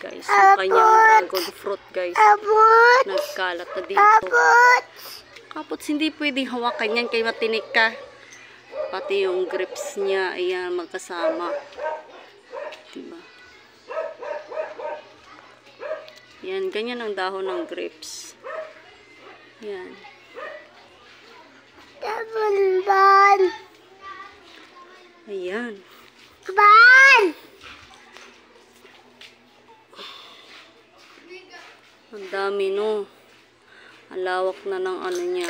guys. Yung kanyang dragon fruit guys. Nagkalat na dito. Kapots, hindi pwedeng hawakan yan kay matinik ka. Pati yung grapes niya, ayan, magkasama. Diba? Yan, ganyan ang dahon ng grapes. Yan. Ayan. Ang dami, no? Ang lawak na ng ano niya.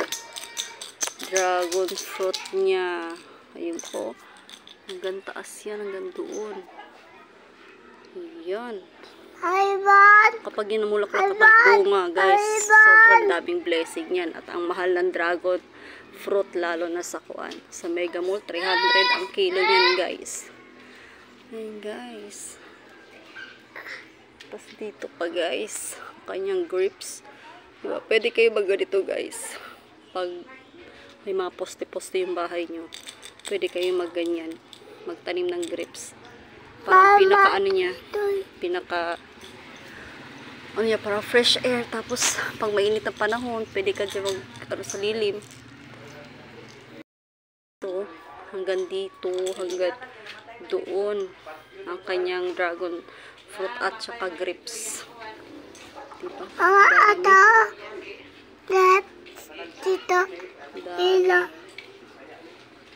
Dragon fruit niya. Ayun po. Hanggang taas yan. Hanggang doon. Ayan. Kapag ginamulaklak at bunga, guys, sobrang daming blessing yan. At ang mahal ng dragon fruit, lalo na sa kuan. Sa Mega Mall, 300 ang kilo niyan, guys. Ayan, guys. Tapos dito pa, guys, kanyang grapes. Diba? Pwede kayo magganito, guys. Pag may mga poste-poste yung bahay nyo, pwede kayo magganyan. Magtanim ng grapes. Parang pinaka-ano niya, para fresh air. Tapos, pag mainit na panahon, pwede ka dyan sa lilim. Ito, hanggang dito, hanggang doon, ang kanyang dragon fruit at saka grapes. Diba?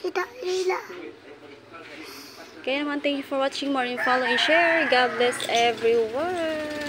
Tita Lila. Okay naman, thank you for watching. More and follow and share. God bless everyone.